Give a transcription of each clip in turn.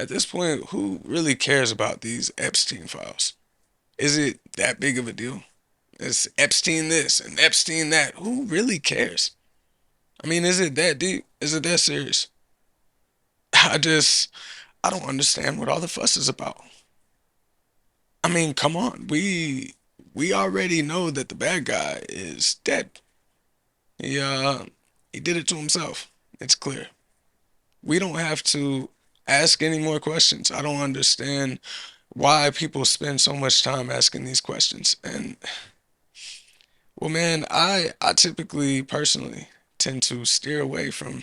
At this point, who really cares about these Epstein files? Is it that big of a deal? It's Epstein this and Epstein that. Who really cares? I mean, is it that deep? Is it that serious? I just, I don't understand what all the fuss is about. I mean, come on. We already know that the bad guy is dead. He uh he did it to himself. It's clear. We don't have to ask any more questions. I don't understand why people spend so much time asking these questions. And well, man, I typically personally tend to steer away from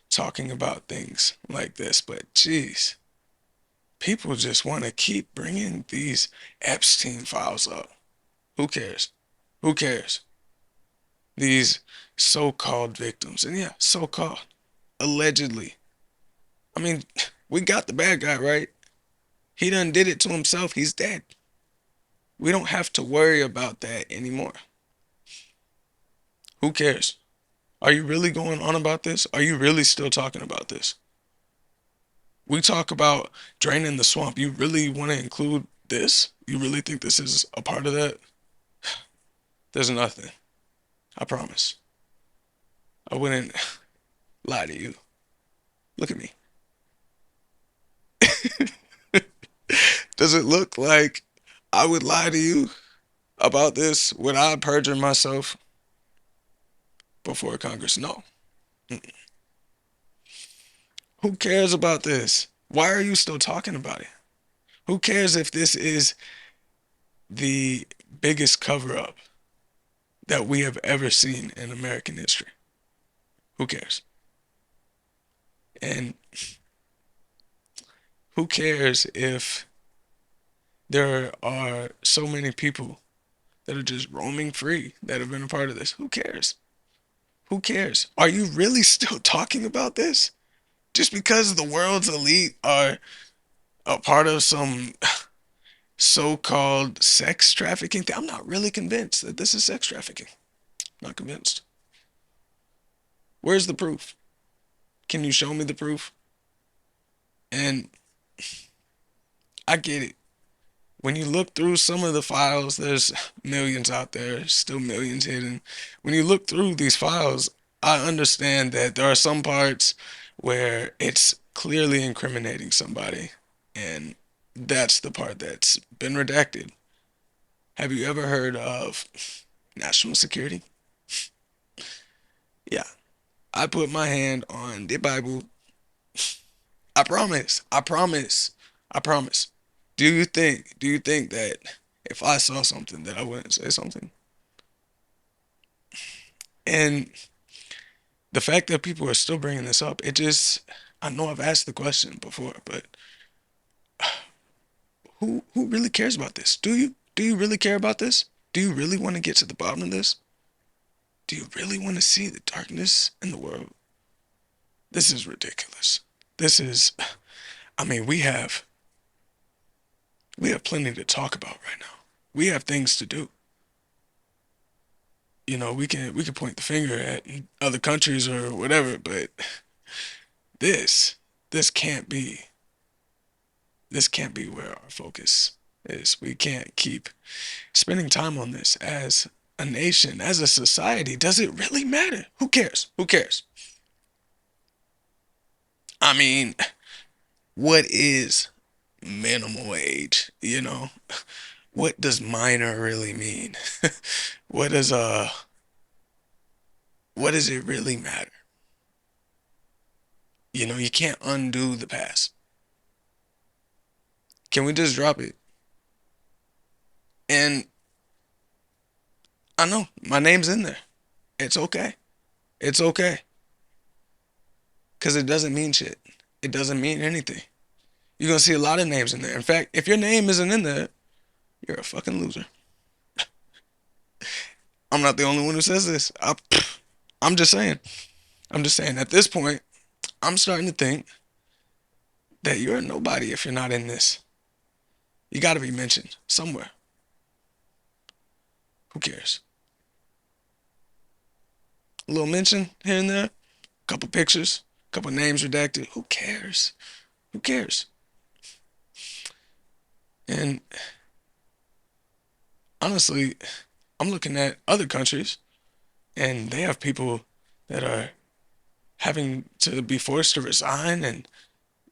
talking about things like this, but geez, people just want to keep bringing these Epstein files up. Who cares? Who cares? These so-called victims, and yeah, so-called, allegedly. I mean, we got the bad guy, right? He done did it to himself. He's dead. We don't have to worry about that anymore. Who cares? Are you really going on about this? Are you really still talking about this? We talk about draining the swamp. You really want to include this? You really think this is a part of that? There's nothing. I promise. I wouldn't lie to you. Look at me. Does it look like I would lie to you about this? Would I perjure myself before Congress? No. Who cares about this? Why are you still talking about it? Who cares if this is the biggest cover up that we have ever seen in American history? Who cares? And who cares if there are so many people that are just roaming free that have been a part of this? Who cares? Who cares? Are you really still talking about this? Just because the world's elite are a part of some so-called sex trafficking thing? I'm not really convinced that this is sex trafficking. Not convinced. Where's the proof? Can you show me the proof? And I get it. When you look through some of the files, there's millions out there, still millions hidden. When you look through these files, I understand that there are some parts where it's clearly incriminating somebody, and that's the part that's been redacted. Have you ever heard of national security? Yeah, I put my hand on the Bible. I promise. I promise. I promise. Do you think that if I saw something that I wouldn't say something? And the fact that people are still bringing this up, it just, I know I've asked the question before, but who really cares about this? Do you? Do you really care about this? Do you really want to get to the bottom of this? Do you really want to see the darkness in the world? This is ridiculous. This is, I mean, we have plenty to talk about right now. We have things to do. We can point the finger at other countries or whatever, but this this can't be this can't be where our focus is. We can't keep spending time on this as a nation, as a society. Does it really matter? Who cares? Who cares? I mean, what is minimal age? What does minor really mean? What does what does it really matter? You can't undo the past. Can we just drop it? And I know my name's in there. It's okay. It's okay. Because it doesn't mean shit. It doesn't mean anything. You're going to see a lot of names in there. In fact, if your name isn't in there, you're a fucking loser. I'm not the only one who says this. I'm just saying. I'm just saying. At this point, I'm starting to think that you're a nobody if you're not in this. You got to be mentioned somewhere. Who cares? A little mention here and there, a couple pictures, a couple names redacted. Who cares? Who cares? And honestly, I'm looking at other countries and they have people that are having to be forced to resign, and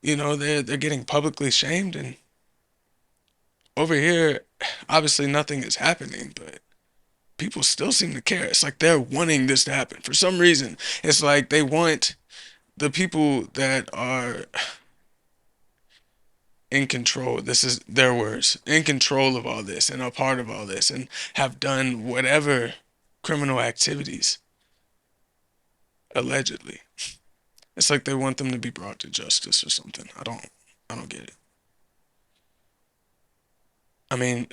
they're getting publicly shamed. And over here, obviously nothing is happening, but people still seem to care. It's like they're wanting this to happen for some reason. It's like they want the people that are in control, this is their words, in control of all this and are part of all this and have done whatever criminal activities allegedly. It's like they want them to be brought to justice or something. I don't get it. I mean,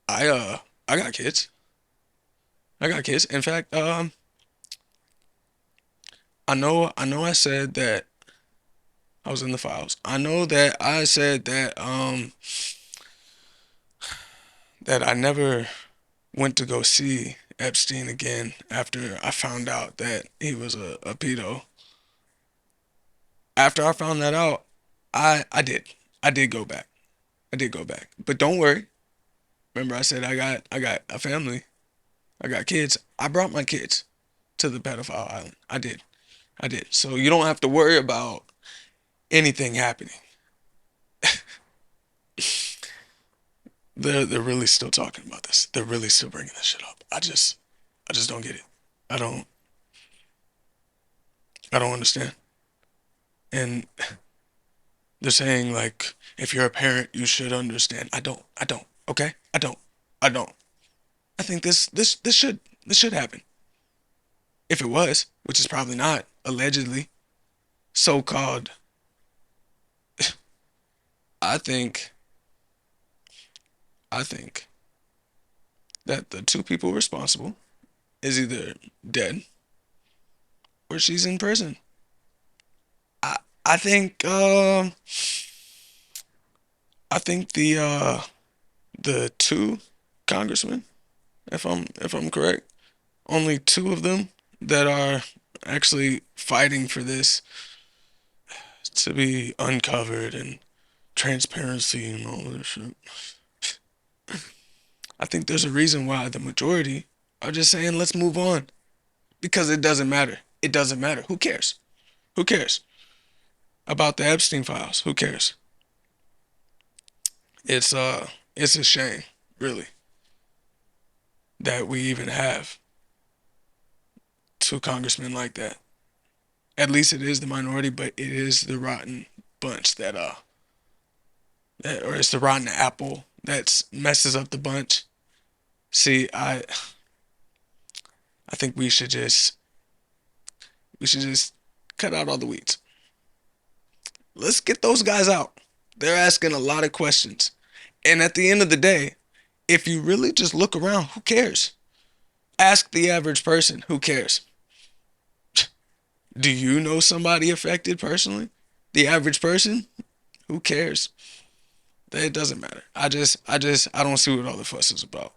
I uh I got kids. I got kids. In fact, I know I said that I was in the files. I know that I said that I never went to go see Epstein again after I found out that he was a pedo. After I found that out, I did. I did go back. I did go back. But don't worry. Remember I said I got a family. I got kids. I brought my kids to the pedophile island. I did. I did. So you don't have to worry about anything happening. They're really still talking about this. They're really still bringing this shit up. I just don't get it. I don't I don't understand. And they're saying like if you're a parent, you should understand. I don't. Okay? I don't. I don't. I think this should happen. If it was, which is probably not, allegedly, so-called, I think I think that the two people responsible is either dead or she's in prison. I I think I think the two congressmen, if I'm correct, only two of them that are actually fighting for this to be uncovered and transparency and all this shit. I think there's a reason why the majority are just saying let's move on because it doesn't matter. It doesn't matter. Who cares? Who cares about the Epstein files? Who cares? It's uh it's a shame, really, that we even have two congressmen like that. At least it is the minority, but it is the rotten bunch that or it's the rotten apple that messes up the bunch. See, I think we should just cut out all the weeds. Let's get those guys out. They're asking a lot of questions. And at the end of the day, if you really just look around, who cares? Ask the average person, who cares? Do you know somebody affected personally? The average person, who cares? It doesn't matter. I don't see what all the fuss is about.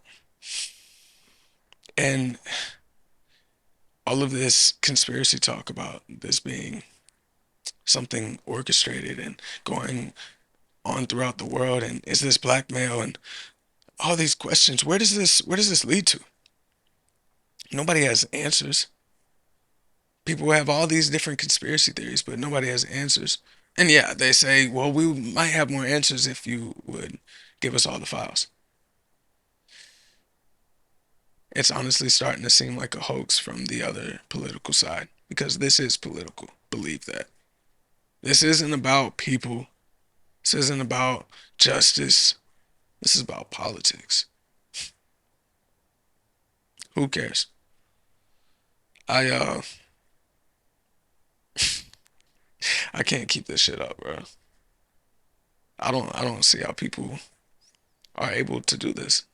And all of this conspiracy talk about this being something orchestrated and going on throughout the world, and is this blackmail and all these questions, where does this lead to? Nobody has answers. People have all these different conspiracy theories, but nobody has answers. And yeah, they say, well, we might have more answers if you would give us all the files. It's honestly starting to seem like a hoax from the other political side because this is political. Believe that. This isn't about people. This isn't about justice. This is about politics. Who cares? I I can't keep this shit up, bro. I don't see how people are able to do this.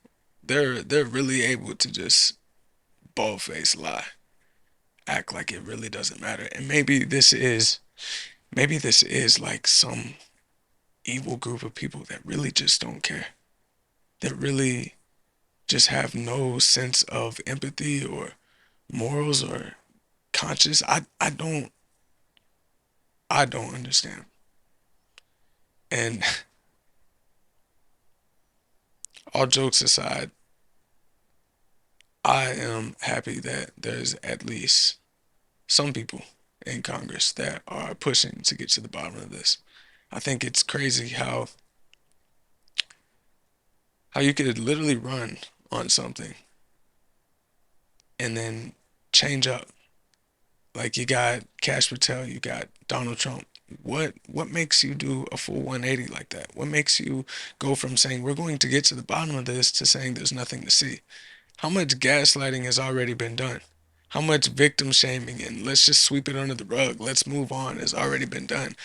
They're really able to just bald face lie, act like it really doesn't matter. And maybe this is like some evil group of people that really just don't care. That really just have no sense of empathy or morals or conscience. I don't understand. And all jokes aside, I am happy that there's at least some people in Congress that are pushing to get to the bottom of this. I think it's crazy how you could literally run on something and then change up. Like you got Kash Patel, you got Donald Trump. What makes you do a full 180 like that? What makes you go from saying we're going to get to the bottom of this to saying there's nothing to see? How much gaslighting has already been done? How much victim shaming and let's just sweep it under the rug, let's move on has already been done?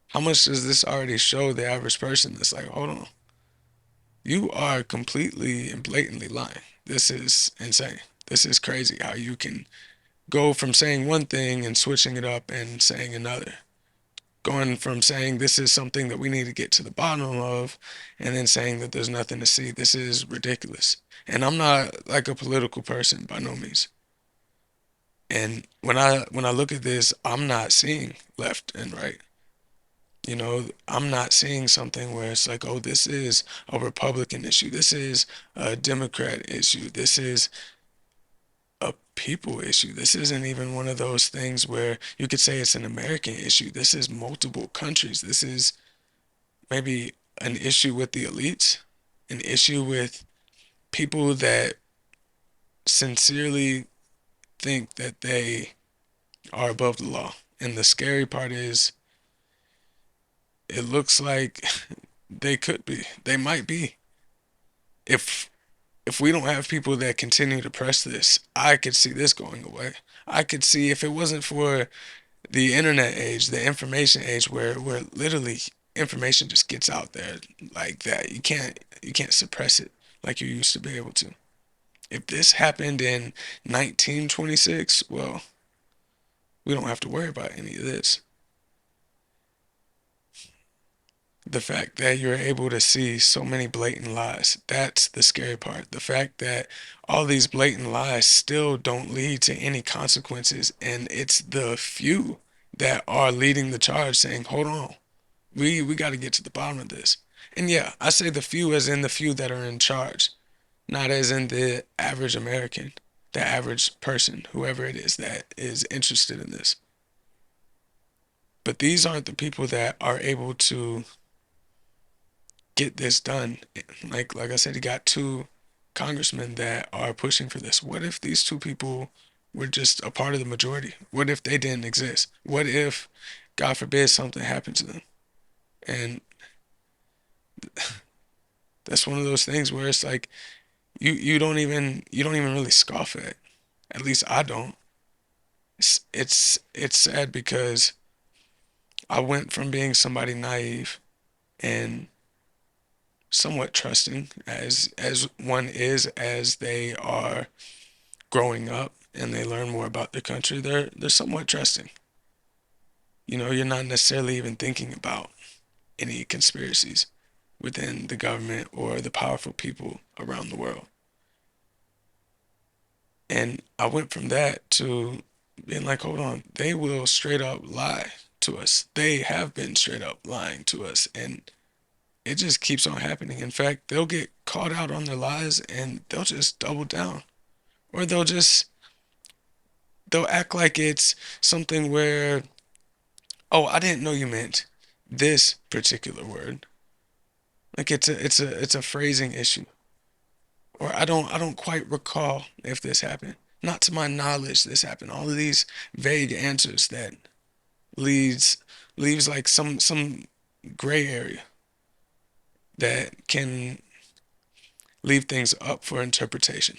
How much does this already show the average person that's like, hold on, you are completely and blatantly lying. This is insane. This is crazy how you can go from saying one thing and switching it up and saying another. Going from saying this is something that we need to get to the bottom of and then saying that there's nothing to see. This is ridiculous. And I'm not like a political person by no means. And when I look at this, I'm not seeing left and right. You know, I'm not seeing something where it's like, oh, this is a Republican issue. This is a Democrat issue. This is a people issue. This isn't even one of those things where you could say it's an American issue. This is multiple countries. This is maybe an issue with the elites, an issue with people that sincerely think that they are above the law. And the scary part is, it looks like they could be. They might be. If if we don't have people that continue to press this, I could see this going away. I could see if it wasn't for the internet age, the information age, where literally information just gets out there like that. You can't suppress it like you used to be able to. If this happened in 1926, well, we don't have to worry about any of this. The fact that you're able to see so many blatant lies, that's the scary part. The fact that all these blatant lies still don't lead to any consequences, and it's the few that are leading the charge saying, hold on, we got to get to the bottom of this. And yeah, I say the few as in the few that are in charge, not as in the average American, the average person, whoever it is that is interested in this. But these aren't the people that are able to get this done. Like I said, he got two congressmen that are pushing for this. What if these two people were just a part of the majority? What if they didn't exist? What if, God forbid, something happened to them? And that's one of those things where it's like you don't even really scoff at. At least I don't. It's sad because I went from being somebody naive and somewhat trusting as one is as they are growing up and they learn more about their country. They're somewhat trusting. You know, you're not necessarily even thinking about any conspiracies within the government or the powerful people around the world. And I went from that to being like, hold on, they will straight up lie to us. They have been straight up lying to us. And it just keeps on happening. In fact, they'll get caught out on their lies and they'll just double down. Or they'll act like it's something where, oh, I didn't know you meant this particular word. Like it's a phrasing issue. Or I don't quite recall if this happened. Not to my knowledge this happened. All of these vague answers that leads leaves like some gray area that can leave things up for interpretation.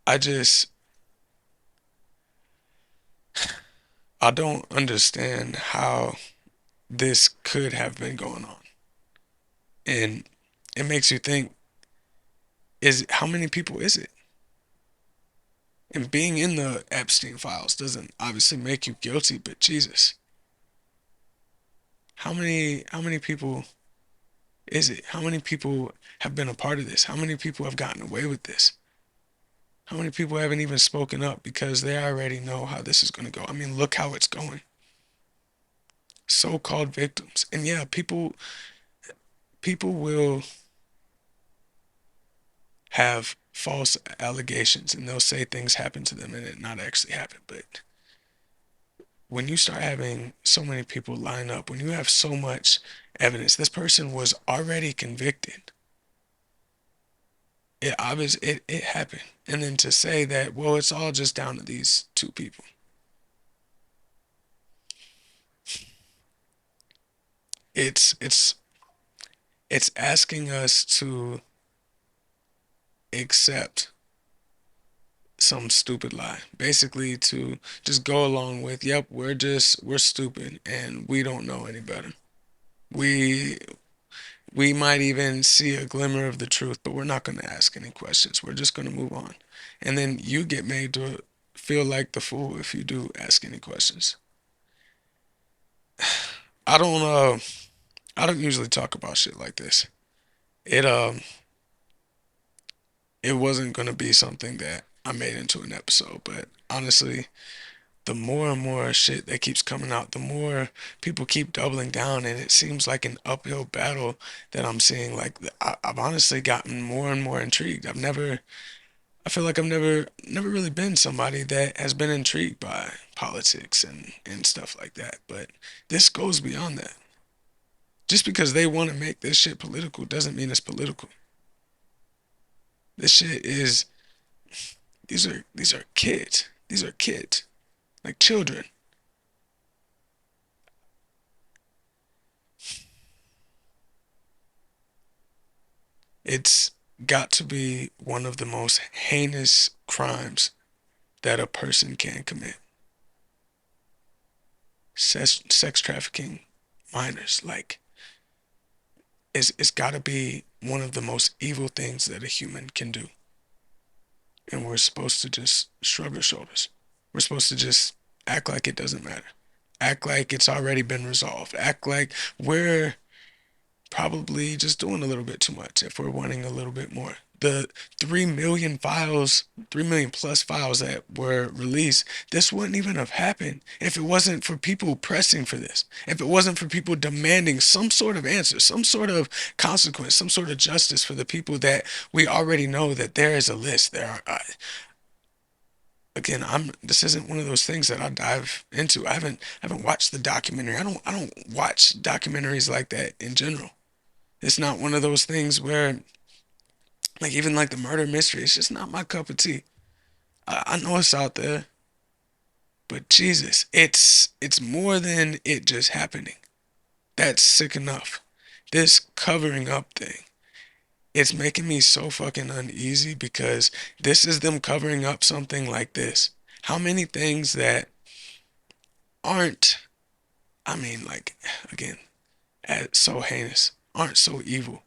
I just I don't understand how this could have been going on. And it makes you think, is how many people is it? And being in the Epstein files doesn't obviously make you guilty, but Jesus, how many people is it? How many people have been a part of this? How many people have gotten away with this? How many people haven't even spoken up because they already know how this is going to go? I mean, look how it's going. so-called victims. And yeah, people will have false allegations and they'll say things happen to them and it not actually happen. But when you start having so many people line up, when you have so much evidence, this person was already convicted. It happened. And then to say that, well, it's all just down to these two people. It's it's it's asking us to accept some stupid lie. Basically to just go along with, yep, we're stupid and we don't know any better. We we might even see a glimmer of the truth, but we're not going to ask any questions. We're just going to move on. And then you get made to feel like the fool if you do ask any questions. I don't I don't usually talk about shit like this. It it wasn't going to be something that I made into an episode, but honestly, the more and more shit that keeps coming out, the more people keep doubling down, and it seems like an uphill battle that I'm seeing. Like I've honestly gotten more and more intrigued. I feel like I've never really been somebody that has been intrigued by politics and stuff like that. But this goes beyond that. Just because they want to make this shit political doesn't mean it's political. This shit is these are kids. These are kids, like children. It's got to be one of the most heinous crimes that a person can commit. Sex trafficking minors, like, it's got to be one of the most evil things that a human can do. And we're supposed to just shrug our shoulders. We're supposed to just act like it doesn't matter. Act like it's already been resolved. Act like we're probably just doing a little bit too much if we're wanting a little bit more. The 3 million files, 3 million plus files that were released, this wouldn't even have happened if it wasn't for people pressing for this. If it wasn't for people demanding some sort of answer, some sort of consequence, some sort of justice for the people that we already know that there is a list. There are, again, this isn't one of those things that I dive into. I haven't watched the documentary. I don't watch documentaries like that in general. It's not one of those things where, like, even like the murder mystery, it's just not my cup of tea. I know it's out there, but Jesus, it's more than it just happening. That's sick enough. This covering up thing, it's making me so fucking uneasy because this is them covering up something like this. How many things that aren't, I mean, like, again, so heinous, aren't so evil,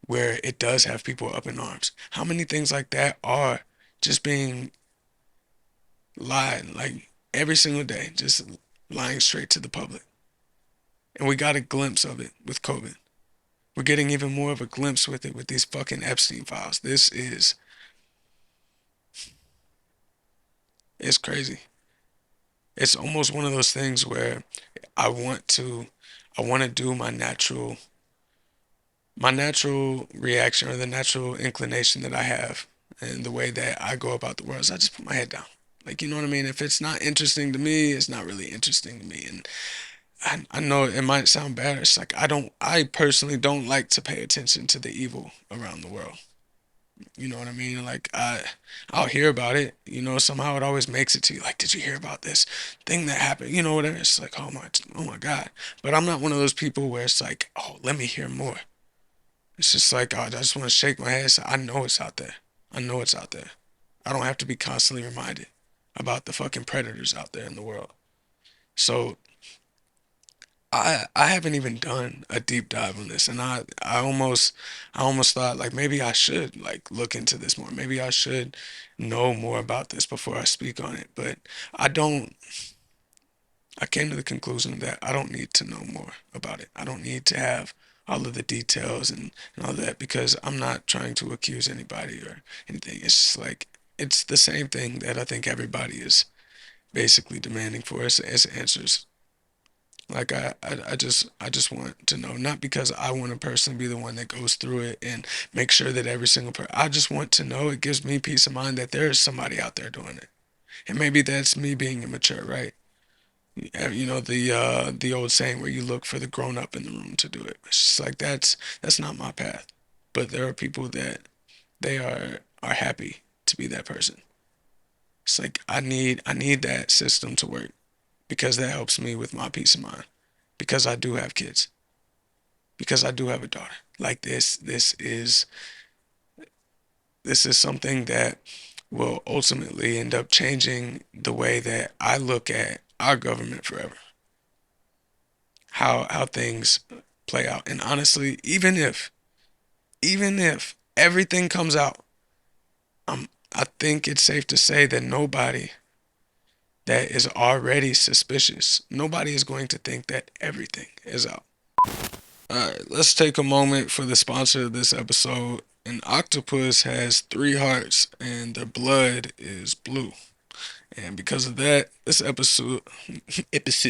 where it does have people up in arms. How many things like that are just being lied, like every single day, just lying straight to the public? And we got a glimpse of it with COVID. We're getting even more of a glimpse with it with these fucking Epstein files. It's crazy. It's almost one of those things where I want to I want to do my natural reaction or the natural inclination that I have and the way that I go about the world is I just put my head down. Like, you know what I mean? If it's not interesting to me, it's not really interesting to me. And I know it might sound bad. It's like I personally don't like to pay attention to the evil around the world. You know what I mean? Like I'll hear about it. You know, somehow it always makes it to you. Like, did you hear about this thing that happened? You know, whatever. It's like, oh my God. But I'm not one of those people where it's like, oh, let me hear more. It's just like, oh, I just want to shake my head. So I know it's out there. I know it's out there. I don't have to be constantly reminded about the fucking predators out there in the world. So I haven't even done a deep dive on this, and I almost thought like maybe I should like look into this more. Maybe I should know more about this before I speak on it. But I don't. I came to the conclusion that I don't need to know more about it. I don't need to have all of the details and all that because I'm not trying to accuse anybody or anything. It's just like it's the same thing that I think everybody is basically demanding for us as answers. Like I just want to know, not because I want to personally be the one that goes through it and make sure that every single person. I just want to know. It gives me peace of mind that there is somebody out there doing it, and maybe that's me being immature, right? You know the old saying where you look for the grown up in the room to do it. It's just like that's not my path. But there are people that they are happy to be that person. It's like I need that system to work because that helps me with my peace of mind. Because I do have kids. Because I do have a daughter. Like this is something that will ultimately end up changing the way that I look at our government forever. How things play out. And honestly, even if everything comes out, I think it's safe to say that nobody that is already suspicious, nobody is going to think that everything is out. All right, let's take a moment for the sponsor of this episode. An octopus has three hearts and their blood is blue. And because of that, this episode this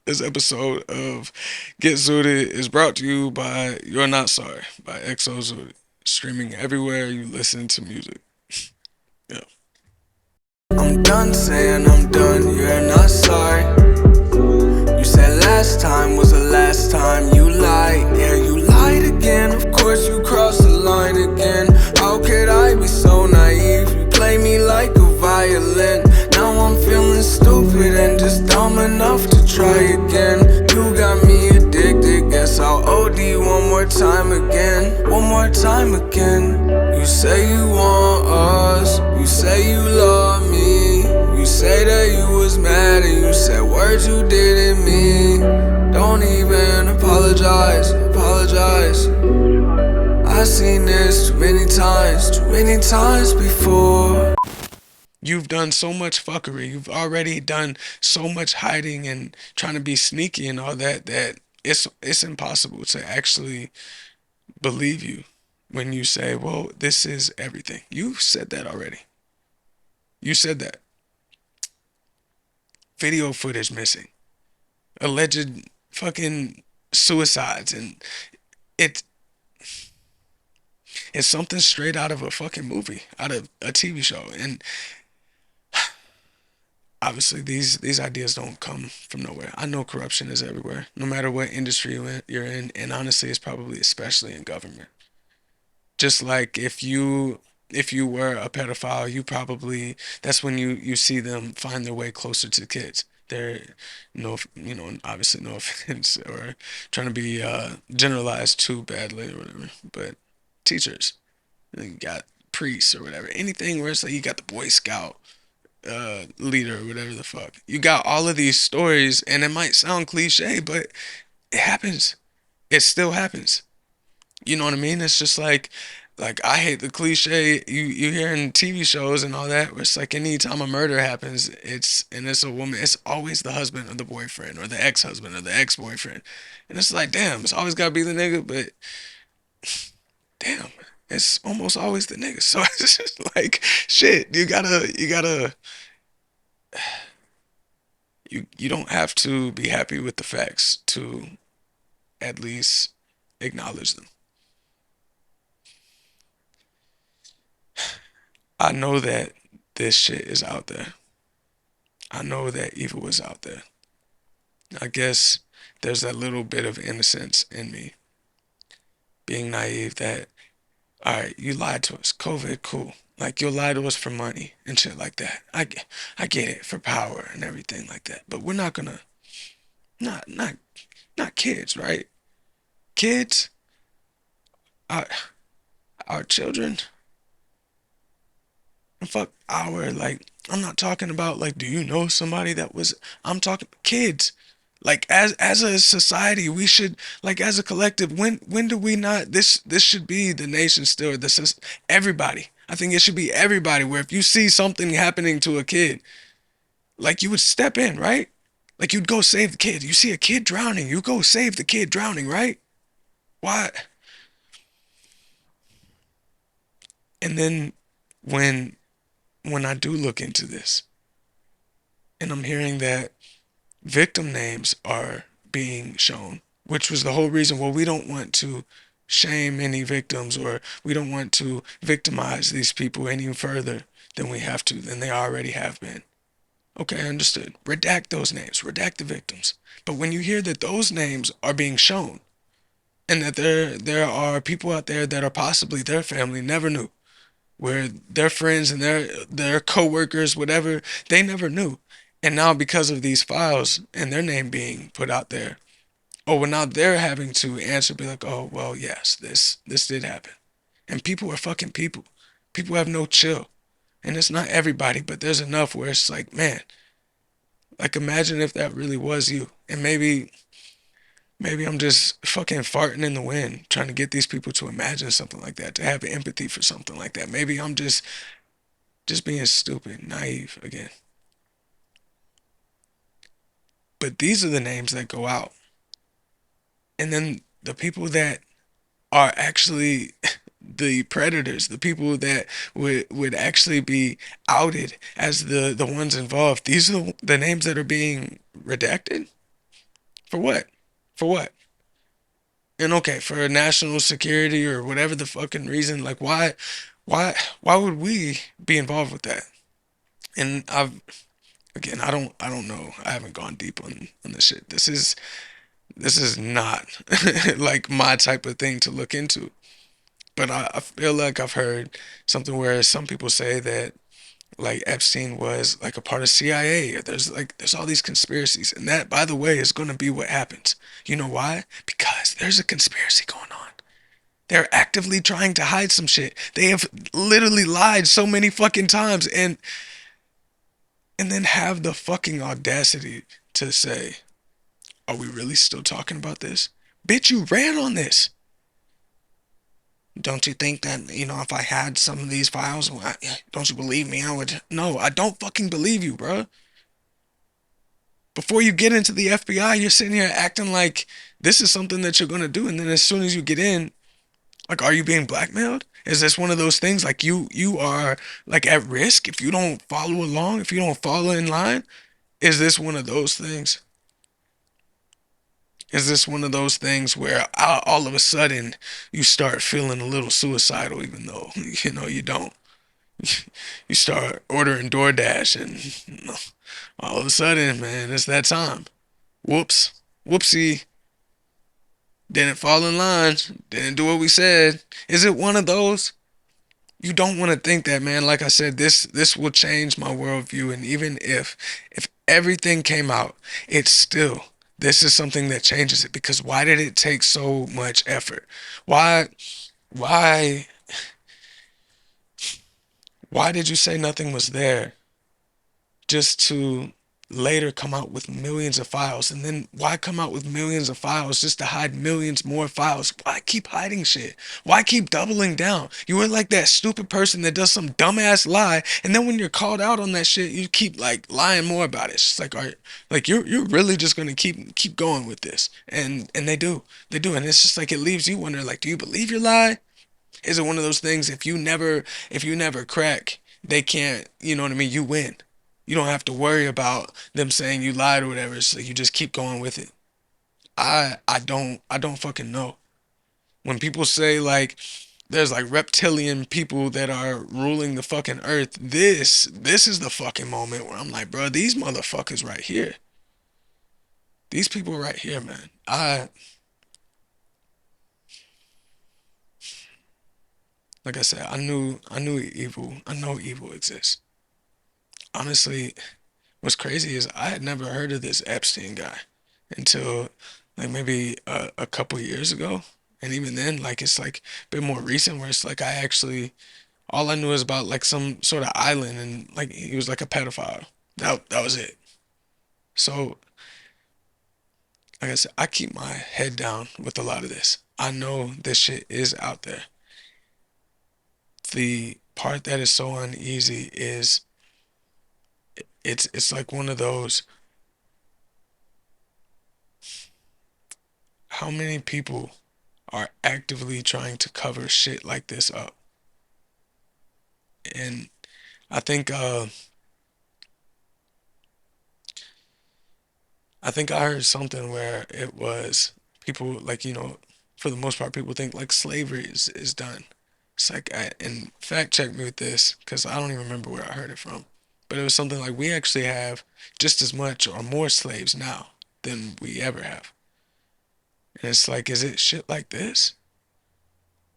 this episode of Get Xuded is brought to you by You're Not Sorry by xoxuded, streaming everywhere you listen to music. Yeah. I'm done saying I'm done, you're not sorry. You said last time was the last time you lied. Yeah, you lied again, of course you crossed the line again. How could I be so naive? You play me like a violin. Now I'm feeling stupid and just dumb enough to try again. You got me addicted, guess I'll OD one more time again. One more time again. You say you want us, you say you love me. You say that you was mad and you said words you didn't mean. Don't even apologize. I seen this too many times before. You've done so much fuckery. You've already done so much hiding and trying to be sneaky and all that that it's impossible to actually believe you when you say, "Well, this is everything." You said that already. You said that. Video footage missing. Alleged fucking suicides and it it's something straight out of a fucking movie, out of a TV show. And obviously these ideas don't come from nowhere. I know corruption is everywhere, no matter what industry you're in, and honestly it's probably especially in government. Just like if you were a pedophile, you probably that's when you see them find their way closer to kids. They're no, obviously no offense or trying to be generalized too badly or whatever, but teachers, you got priests or whatever, anything where it's like you got the Boy Scout leader or whatever the fuck. You got all of these stories, and it might sound cliche, but it happens. It still happens. You know what I mean? It's just like I hate the cliche you hear in TV shows and all that, where it's like anytime a murder happens, it's a woman, it's always the husband or the boyfriend or the ex-husband or the ex-boyfriend. And it's like, damn, it's always gotta be the nigga, but damn, it's almost always the nigga. So it's just like shit, you don't have to be happy with the facts to at least acknowledge them. I know that this shit is out there. I know that evil is out there. I guess there's that little bit of innocence in me, being naive that, all right, you lied to us. COVID, cool. Like you'll lie to us for money and shit like that. I get it for power and everything like that. But we're not gonna, not, not, not kids, right? Kids, our, our children, and fuck our, like, I'm not talking about like, do you know somebody that was, I'm talking kids. Like as a society, we should like as a collective. When do we not? This should be the nation still. This is everybody. I think it should be everybody. Where if you see something happening to a kid, like you would step in, right? Like you'd go save the kid. You see a kid drowning, you go save the kid drowning, right? Why? And then when when I do look into this, and I'm hearing that victim names are being shown, which was the whole reason. Well, we don't want to shame any victims, or we don't want to victimize these people any further than we have to, than they already have been. Okay, understood. Redact those names, redact the victims. But when you hear that those names are being shown, and that there are people out there that are possibly their family never knew, where their friends and their coworkers, whatever, they never knew. And now because of these files and their name being put out there, oh well, now they're having to answer, be like, oh well, yes, this did happen. And people are fucking people. People have no chill. And it's not everybody, but there's enough where it's like, man, like imagine if that really was you. And maybe I'm just fucking farting in the wind trying to get these people to imagine something like that, to have empathy for something like that. Maybe I'm just being stupid, naive again. But these are the names that go out. And then the people that are actually the predators, the people that would actually be outed as the ones involved, these are the names that are being redacted? For what? For what? And okay, for national security or whatever the fucking reason, like why would we be involved with that? And I don't know. I haven't gone deep on this shit. This is not like my type of thing to look into. But I feel like I've heard something where some people say that like Epstein was like a part of CIA, or there's all these conspiracies, and that, by the way, is going to be what happens. You know why? Because there's a conspiracy going on. They're actively trying to hide some shit. They have literally lied so many fucking times, and then have the fucking audacity to say, "Are we really still talking about this? Bitch, you ran on this. Don't you think that, if I had some of these files, don't you believe me? I would." No, I don't fucking believe you, bro. Before you get into the FBI, you're sitting here acting like this is something that you're gonna do, and then as soon as you get in, like, are you being blackmailed? Is this one of those things like you are like at risk if you don't follow along, if you don't follow in line? Is this one of those things? Is this one of those things where all of a sudden you start feeling a little suicidal, even though you don't? You start ordering DoorDash, and all of a sudden, man, it's that time. Whoops, whoopsie, didn't fall in line, didn't do what we said. Is it one of those? You don't want to think that, man. Like I said, this will change my worldview, and even if everything came out, it's still, this is something that changes it, because why did it take so much effort? Why why why did you say nothing was there, just to later come out with millions of files? And then why come out with millions of files just to hide millions more files? Why keep hiding shit? Why keep doubling down? You were like that stupid person that does some dumbass lie, and then when you're called out on that shit, you keep like lying more about it. It's just like, like you're really just gonna keep going with this. And they do, and it's just like, it leaves you wondering, like, do you believe your lie? Is it one of those things, if you never crack, they can't, you know what I mean? You win. You don't have to worry about them saying you lied or whatever, so you just keep going with it. I don't fucking know. When people say like there's like reptilian people that are ruling the fucking earth, this is the fucking moment where I'm like, bro, these motherfuckers right here. These people right here, man. Like I said, I knew evil. I know evil exists. Honestly, what's crazy is I had never heard of this Epstein guy until like maybe a couple years ago. And even then, like, it's like a bit more recent, where it's like I actually, all I knew is about like some sort of island, and like he was like a pedophile. That was it. So like I said, I keep my head down with a lot of this. I know this shit is out there. The part that is so uneasy is it's like one of those, how many people are actively trying to cover shit like this up? And I think I think I heard something where it was people like, for the most part, people think like slavery is done. It's like, and fact check me with this because I don't even remember where I heard it from. But it was something like we actually have just as much or more slaves now than we ever have. And it's like, is it shit like this?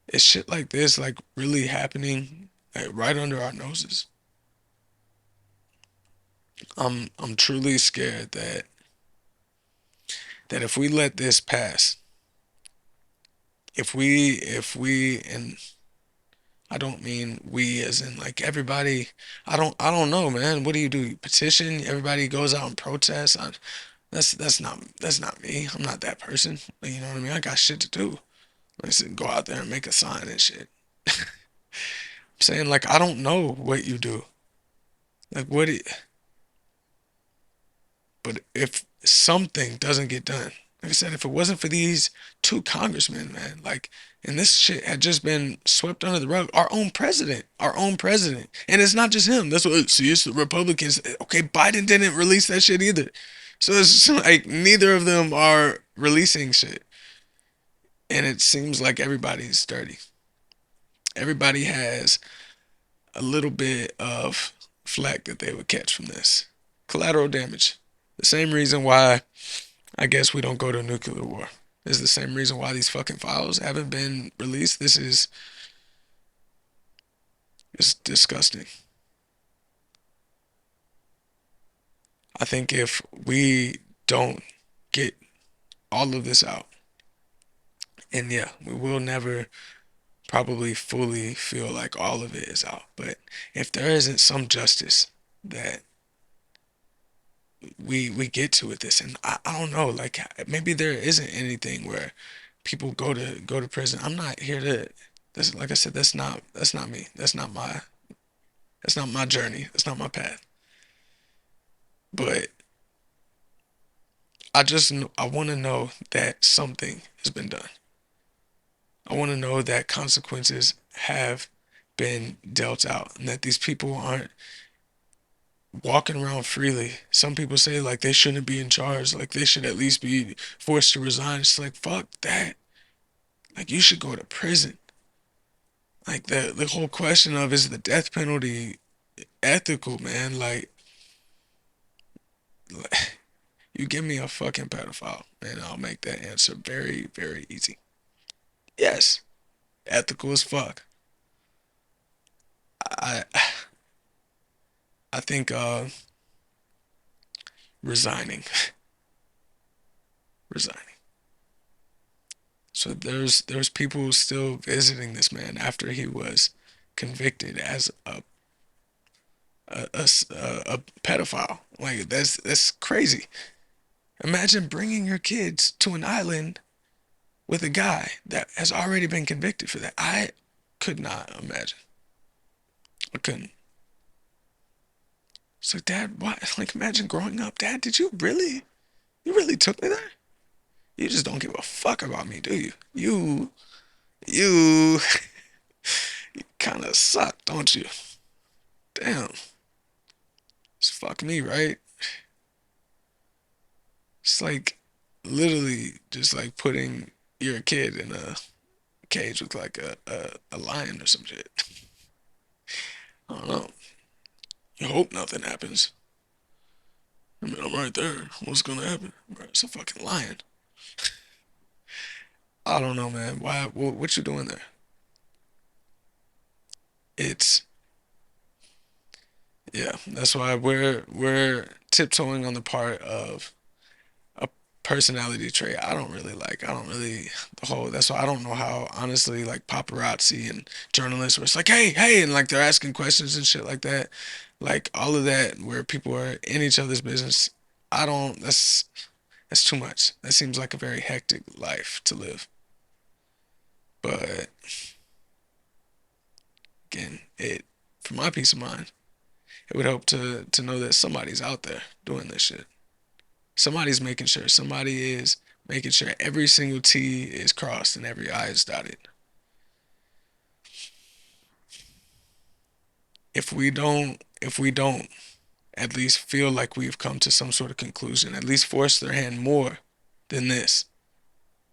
Is shit like this like really happening like, right under our noses? I'm truly scared that if we let this pass, if we and I don't mean we as in like everybody. I don't know, man. What do? You petition? Everybody goes out and protests. That's not me. I'm not that person. You know what I mean? I got shit to do. I just go out there and make a sign and shit. I'm saying like I don't know what you do. Like what? But if something doesn't get done, like I said, if it wasn't for these two congressmen, man, like, and this shit had just been swept under the rug, our own president, and it's not just him. That's what, see, it's the Republicans. Okay, Biden didn't release that shit either. So it's like neither of them are releasing shit. And it seems like everybody's dirty. Everybody has a little bit of flack that they would catch from this. Collateral damage. The same reason why I guess we don't go to nuclear war. This is the same reason why these fucking files haven't been released. This is it's disgusting. I think if we don't get all of this out, and yeah, we will never probably fully feel like all of it is out. But if there isn't some justice that we get to with this, and I don't know, like maybe there isn't anything where people go to prison. I'm not here to. That's like I said. That's not me. That's not my journey. That's not my path. But I want to know that something has been done. I want to know that consequences have been dealt out and that these people aren't walking around freely. Some people say like they shouldn't be in charge, like they should at least be forced to resign. It's like fuck that. Like you should go to prison. Like the whole question of is the death penalty ethical, man? Like you give me a fucking pedophile, and I'll make that answer very, very easy. Yes, ethical as fuck. I I think resigning, resigning. So there's people still visiting this man after he was convicted as a pedophile. Like that's crazy. Imagine bringing your kids to an island with a guy that has already been convicted for that. I could not imagine. I couldn't. So, Dad, what? Like, imagine growing up. Dad, you really took me there? You just don't give a fuck about me, do you? You kind of suck, don't you? Damn, it's fuck me, right? It's like literally just like putting your kid in a cage with like a lion or some shit. I don't know. You hope nothing happens. I mean, I'm right there. What's gonna happen? Bro, it's a fucking lion. I don't know, man. Why? What you doing there? It's yeah. That's why we're tiptoeing on the part of a personality trait I don't really like. I don't really the whole. That's why I don't know how honestly like paparazzi and journalists where it's like hey hey and like they're asking questions and shit like that. Like all of that where people are in each other's business. I don't. That's too much. That seems like a very hectic life to live. But again, it for my peace of mind, it would help to know that somebody's out there doing this shit. Somebody's making sure. Somebody is making sure every single T is crossed and every I is dotted. If we don't at least feel like we've come to some sort of conclusion, at least force their hand more than this.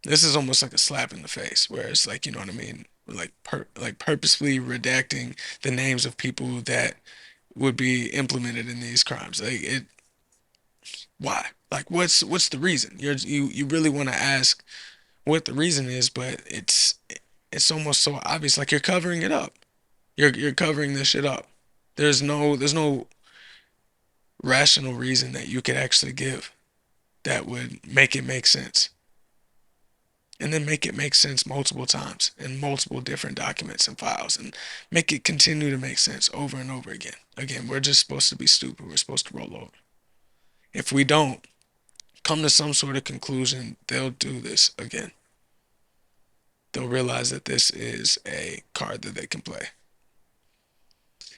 This is almost like a slap in the face, where it's like, you know what I mean? Like purposefully redacting the names of people that would be implemented in these crimes. Like it, why? Like what's the reason? You really want to ask what the reason is, but it's almost so obvious. Like you're covering it up. You're covering this shit up. There's no rational reason that you could actually give that would make it make sense. And then make it make sense multiple times in multiple different documents and files and make it continue to make sense over and over again. Again, we're just supposed to be stupid. We're supposed to roll over. If we don't come to some sort of conclusion, they'll do this again. They'll realize that this is a card that they can play.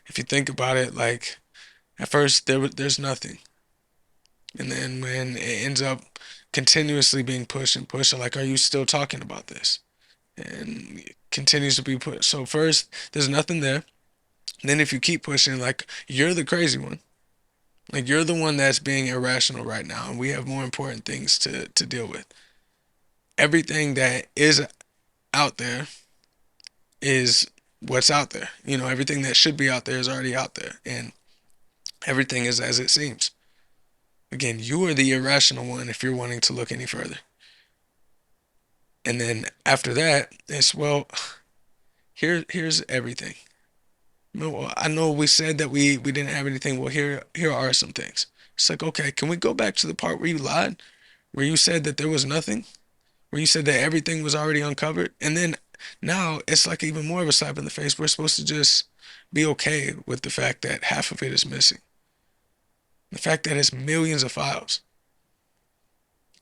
If you think about it, like at first there's nothing. And then when it ends up continuously being pushed and pushed, like, are you still talking about this? And it continues to be pushed. So first, there's nothing there. Then if you keep pushing, like, you're the crazy one. Like, you're the one that's being irrational right now, and we have more important things to deal with. Everything that is out there is what's out there. You know, everything that should be out there is already out there, and everything is as it seems. Again, you are the irrational one if you're wanting to look any further. And then after that, it's, well, here's everything. No, I know we said that we didn't have anything. Well, here are some things. It's like, okay, can we go back to the part where you lied, where you said that there was nothing, where you said that everything was already uncovered, and then now it's like even more of a slap in the face. We're supposed to just be okay with the fact that half of it is missing, the fact that it's millions of files,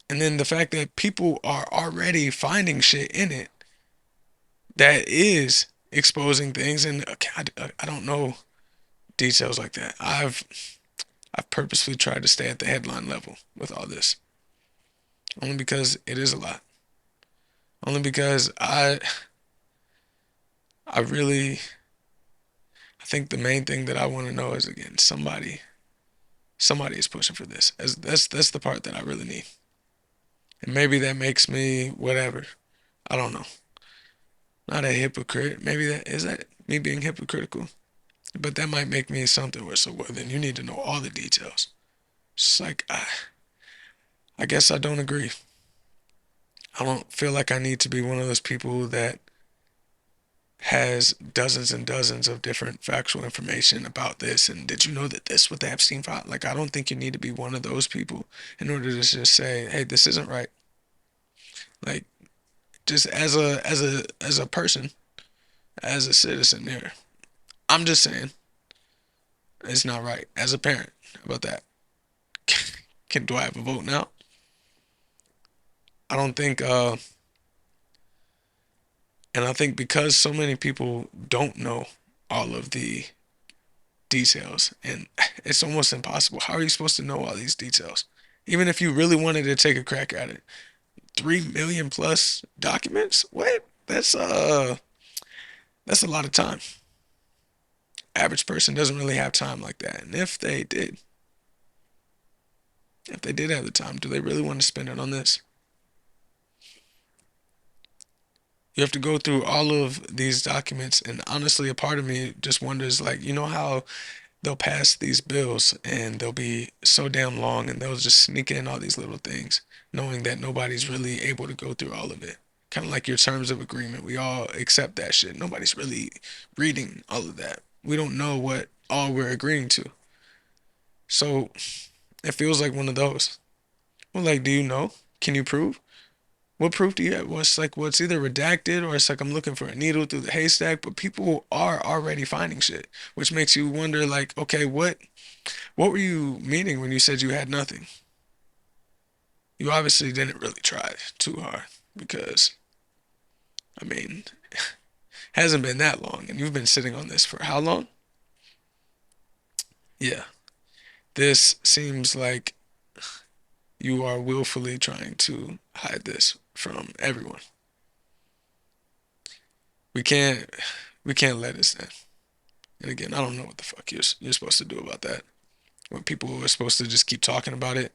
and then the fact that people are already finding shit in it that is exposing things. And okay, I don't know details like that. I've purposely tried to stay at the headline level with all this, only because it is a lot. Only because I really I think the main thing that I want to know is, again, somebody is pushing for this. As that's the part that I really need. And maybe that makes me whatever. I don't know. Not a hypocrite. Maybe that is that me being hypocritical. But that might make me something where, so well, then you need to know all the details. It's like I guess I don't agree. I don't feel like I need to be one of those people that has dozens and dozens of different factual information about this. And did you know that this with the Epstein file? Like, I don't think you need to be one of those people in order to just say, hey, this isn't right. Like, just as a person, as a citizen here, I'm just saying it's not right. As a parent, how about that? Do I have a vote now? I don't think and I think because so many people don't know all of the details, and it's almost impossible. How are you supposed to know all these details? Even if you really wanted to take a crack at it, 3 million plus documents? What? That's a lot of time. Average person doesn't really have time like that. And if they did have the time, do they really want to spend it on this? You have to go through all of these documents, and honestly, a part of me just wonders, like, you know how they'll pass these bills and they'll be so damn long and they'll just sneak in all these little things, knowing that nobody's really able to go through all of it. Kind of like your terms of agreement. We all accept that shit. Nobody's really reading all of that. We don't know what all we're agreeing to. So it feels like one of those. Well, like, do you know? Can you prove? What proof do you have? What's like what's either redacted or it's like I'm looking for a needle through the haystack, but people are already finding shit, which makes you wonder, like, okay, what were you meaning when you said you had nothing? You obviously didn't really try too hard because, I mean, hasn't been that long and you've been sitting on this for how long? Yeah. This seems like you are willfully trying to hide this from everyone. We can't we can't let it stand. And again, I don't know what the fuck you're supposed to do about that. when people were supposed to just keep talking about it.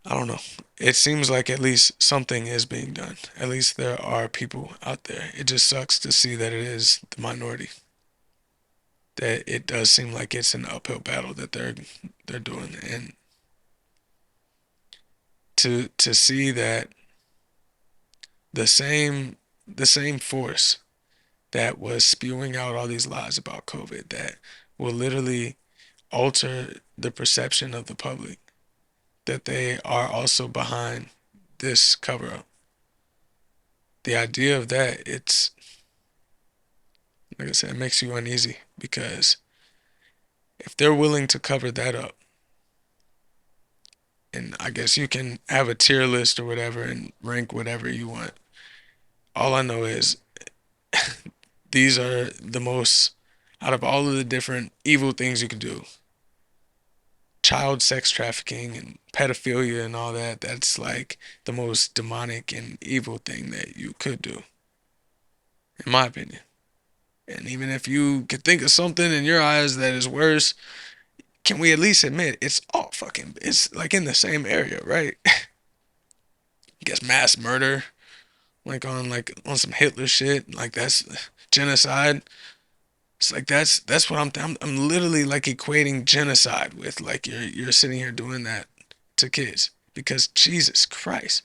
I don't know. It seems like at least something is being done. At least there are people out there. It just sucks to see that it is the minority. That it does seem like it's an uphill battle that they're doing, and to see that the same the same force that was spewing out all these lies about COVID that will literally alter the perception of the public, that they are also behind this cover up. The idea of that, it's like I said, it makes you uneasy because if they're willing to cover that up, and I guess you can have a tier list or whatever and rank whatever you want. All I know is these are the most, out of all of the different evil things you can do, child sex trafficking and pedophilia and all that, that's like the most demonic and evil thing that you could do, in my opinion. And even if you could think of something in your eyes that is worse, can we at least admit it's all fucking, it's like in the same area, right? I guess mass murder, like on some Hitler shit, like that's genocide. It's like that's what I'm literally like equating genocide with, like you're sitting here doing that to kids because Jesus Christ,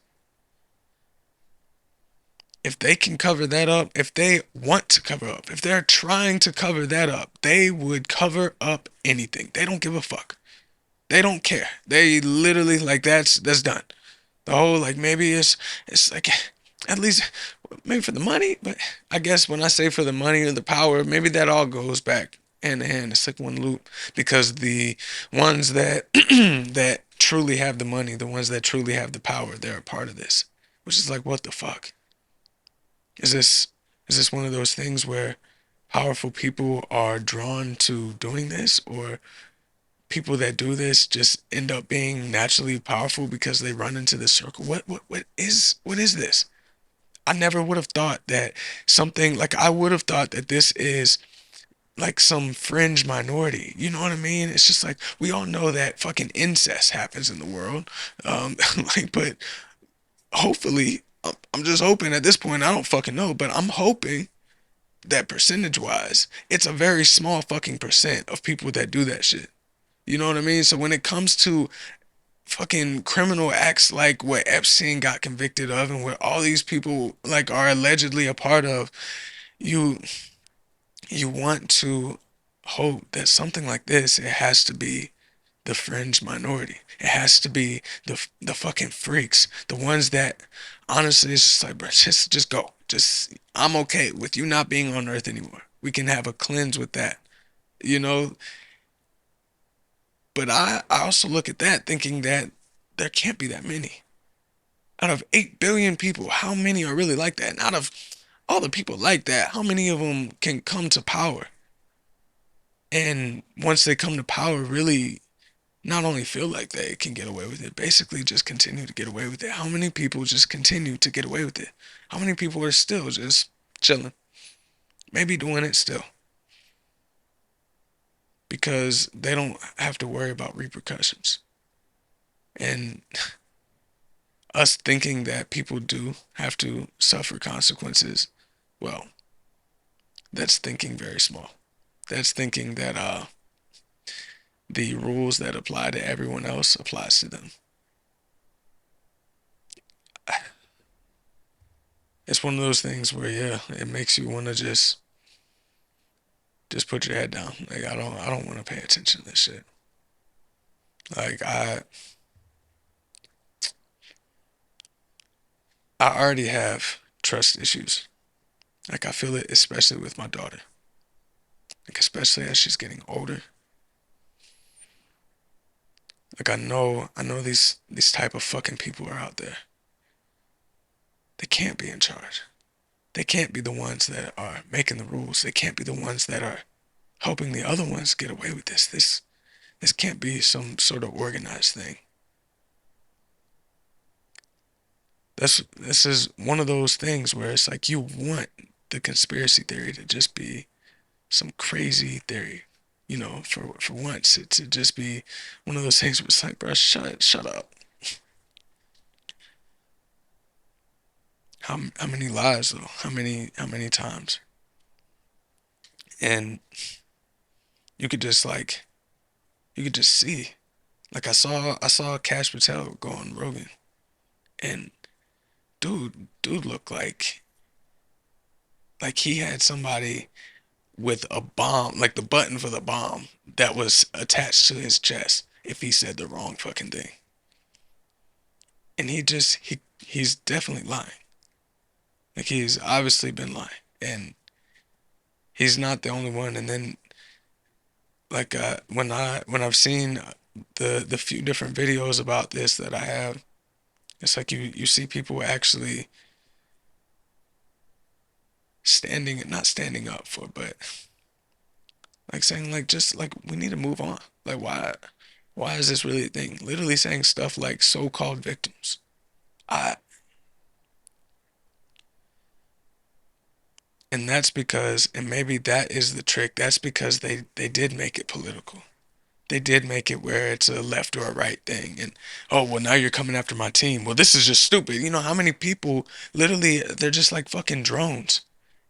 if they can cover that up, if they want to cover up, if they're trying to cover that up, they would cover up anything. They don't give a fuck. They don't care. They literally like that's done. The whole like maybe it's like at least maybe for the money, but I guess when I say for the money or the power, maybe that all goes back hand in hand. It's like one loop because the ones that that truly have the money, the ones that truly have the power, they're a part of this. Which is like what the fuck? Is this one of those things where powerful people are drawn to doing this, or people that do this just end up being naturally powerful because they run into this circle? What is this? I never would have thought that something like I would have thought that this is like some fringe minority. You know what I mean? It's just like we all know that fucking incest happens in the world. Like, but hopefully, I'm just hoping at this point. I don't fucking know, but I'm hoping that percentage wise, it's a very small fucking percent of people that do that shit. You know what I mean? So when it comes to fucking criminal acts like what Epstein got convicted of and what all these people like are allegedly a part of, you you want to hope that something like this, it has to be the fringe minority. It has to be the fucking freaks, the ones that honestly it's just like, bro, just go. Just I'm okay with you not being on Earth anymore. We can have a cleanse with that, you know. But I also look at that thinking that there can't be that many. Out of 8 billion people, how many are really like that? And out of all the people like that, how many of them can come to power? And once they come to power, really not only feel like they can get away with it, basically just continue to get away with it. How many people just continue to get away with it? How many people are still just chilling? Maybe doing it still because they don't have to worry about repercussions. And us thinking that people do have to suffer consequences, well, that's thinking very small. That's thinking that the rules that apply to everyone else applies to them. It's one of those things where yeah, it makes you want to just put your head down. Like I don't want to pay attention to this shit. Like I already have trust issues. Like I feel it especially with my daughter. Like especially as she's getting older. Like I know these type of fucking people are out there. They can't be in charge. They can't be the ones that are making the rules. They can't be the ones that are helping the other ones get away with this. This can't be some sort of organized thing. This is one of those things where it's like you want the conspiracy theory to just be some crazy theory. for once it to just be one of those things where it's like, bro, shut up. How many lies though? How many times? And you could just like you could just see. Like I saw Kash Patel go on Rogan, and dude looked like he had somebody with a bomb, like the button for the bomb that was attached to his chest if he said the wrong fucking thing. And he's definitely lying. Like he's obviously been lying, and he's not the only one. And then like when I've seen the few different videos about this that I have, it's like you see people actually not standing up for, but like saying like just like we need to move on. Like why is this really a thing? Literally saying stuff like so-called victims. I And that's because, and maybe that is the trick. That's because they did make it political. They did make it where it's a left or a right thing. And oh well, now you're coming after my team. Well, this is just stupid. You know how many people literally they're just like fucking drones.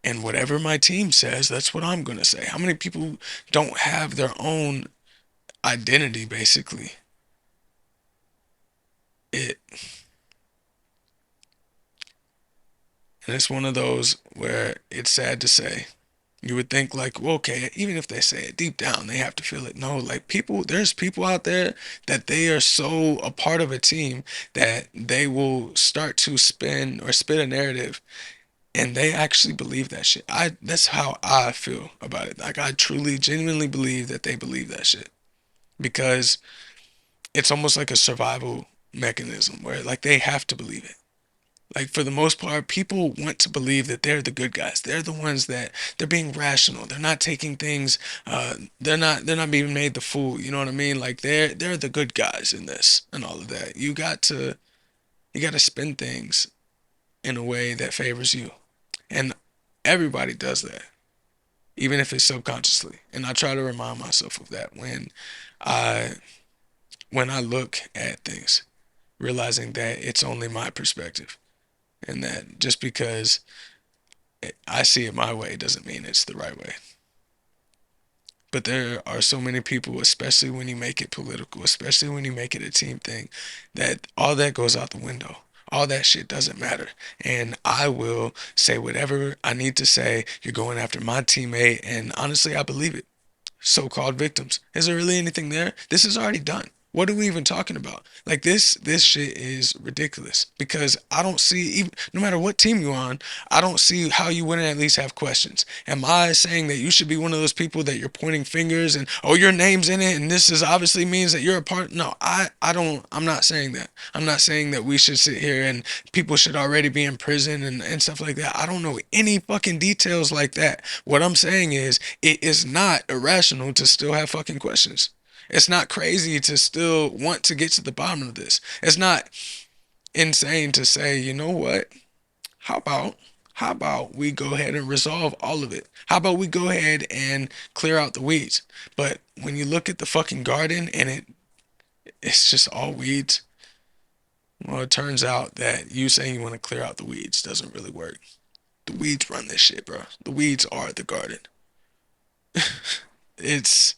And whatever my team says, that's what I'm gonna say. How many people don't have their own identity basically? It And it's one of those where it's sad to say. You would think like, well, okay, even if they say it deep down, they have to feel it. No, like there's people out there that they are so a part of a team that they will start to spin or spit a narrative and they actually believe that shit. That's how I feel about it. Like I truly, genuinely believe that they believe that shit because it's almost like a survival mechanism where like they have to believe it. Like for the most part, people want to believe that they're the good guys. They're the ones that they're being rational. They're not taking things. They're not being made the fool. You know what I mean? Like they're the good guys in this and all of that. You got to spin things in a way that favors you, and everybody does that, even if it's subconsciously. And I try to remind myself of that I when I look at things, realizing that it's only my perspective, and that just because I see it my way doesn't mean it's the right way. But there are so many people, especially when you make it political, especially when you make it a team thing, that all that goes out the window. All that shit doesn't matter. And I will say whatever I need to say. You're going after my teammate. And honestly, I believe it. So-called victims. Is there really anything there? This is already done. What are we even talking about? Like this shit is ridiculous because I don't see even no matter what team you're on, I don't see how you wouldn't at least have questions. Am I saying that you should be one of those people that you're pointing fingers and oh your name's in it and this is obviously means that you're a part? No, I don't. I'm not saying that. I'm not saying that we should sit here and people should already be in prison and stuff like that. I don't know any fucking details like that. What I'm saying is it is not irrational to still have fucking questions. It's not crazy to still want to get to the bottom of this. It's not insane to say, you know what? How about how about we go ahead and resolve all of it? How about we go ahead and clear out the weeds? But when you look at the fucking garden and it's just all weeds, well, it turns out that you saying you want to clear out the weeds doesn't really work. The weeds run this shit, bro. The weeds are the garden. It's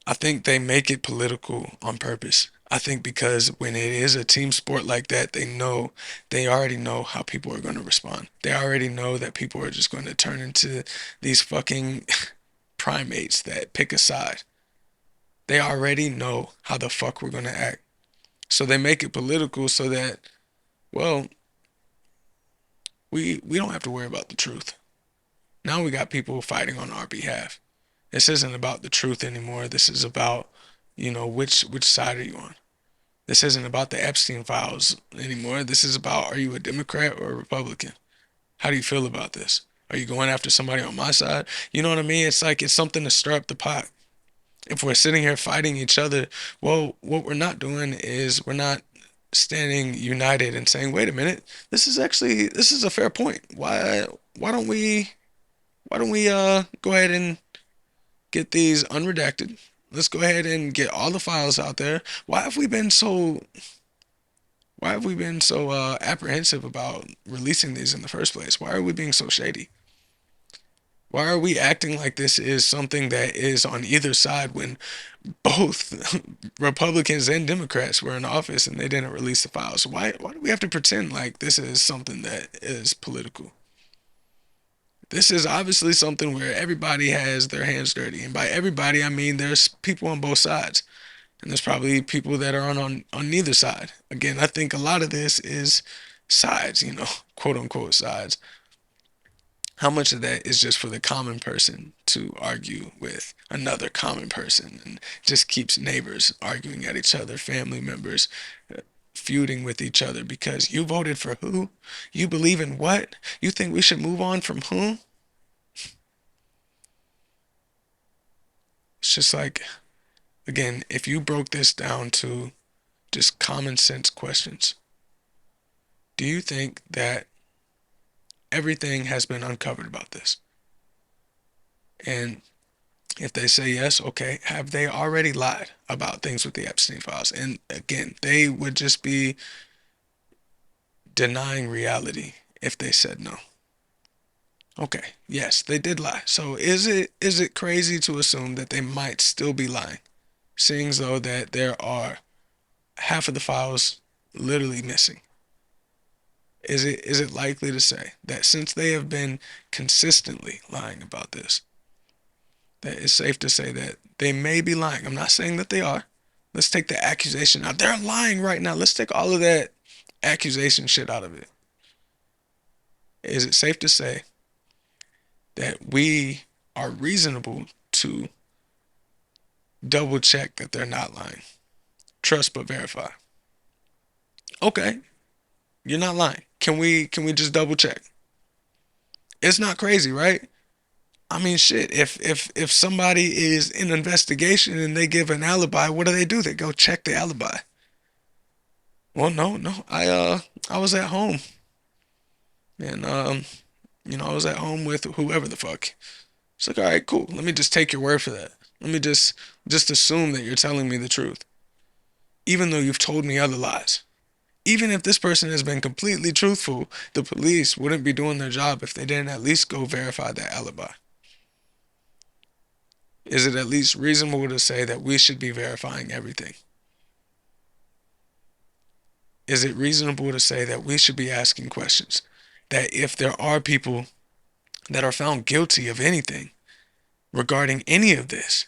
I think they make it political on purpose. I think because when it is a team sport like that, they already know how people are going to respond. They already know that people are just going to turn into these fucking primates that pick a side. They already know how the fuck we're going to act. So they make it political so that, well, we don't have to worry about the truth. Now we got people fighting on our behalf. This isn't about the truth anymore. This is about, which side are you on? This isn't about the Epstein Files anymore. This is about are you a Democrat or a Republican? How do you feel about this? Are you going after somebody on my side? You know what I mean? It's like it's something to stir up the pot. If we're sitting here fighting each other, well, what we're not doing is we're not standing united and saying, wait a minute, this is a fair point. Why don't we go ahead and get these unredacted. Let's go ahead and get all the files out there. Why have we been so apprehensive about releasing these in the first place? Why are we being so shady? Why are we acting like this is something that is on either side when both Republicans and Democrats were in office and they didn't release the files? Why do we have to pretend like this is something that is political? This is obviously something where everybody has their hands dirty. And by everybody, I mean there's people on both sides. And there's probably people that are on neither side. Again, I think a lot of this is sides, quote unquote sides. How much of that is just for the common person to argue with another common person and just keeps neighbors arguing at each other, family members feuding with each other because you voted for who? You believe in what? You think we should move on from who? It's just like, again, if you broke this down to just common sense questions, do you think that everything has been uncovered about this? And if they say yes, okay, have they already lied about things with the Epstein files? And again, they would just be denying reality if they said no. Okay, yes, they did lie. So is it crazy to assume that they might still be lying, seeing as though that there are half of the files literally missing? Is it likely to say that since they have been consistently lying about this, that it's safe to say that they may be lying? I'm not saying that they are. Let's take the accusation out. They're lying right now. Let's take all of that accusation shit out of it. Is it safe to say that we are reasonable to double check that they're not lying? Trust but verify. Okay, you're not lying. Can we just double check? It's not crazy, right? I mean, shit. If somebody is in investigation and they give an alibi, what do? They go check the alibi. Well, no, no. I was at home, and I was at home with whoever the fuck. It's like, all right, cool. Let me just take your word for that. Let me just assume that you're telling me the truth, even though you've told me other lies. Even if this person has been completely truthful, the police wouldn't be doing their job if they didn't at least go verify that alibi. Is it at least reasonable to say that we should be verifying everything? Is it reasonable to say that we should be asking questions? That if there are people that are found guilty of anything regarding any of this,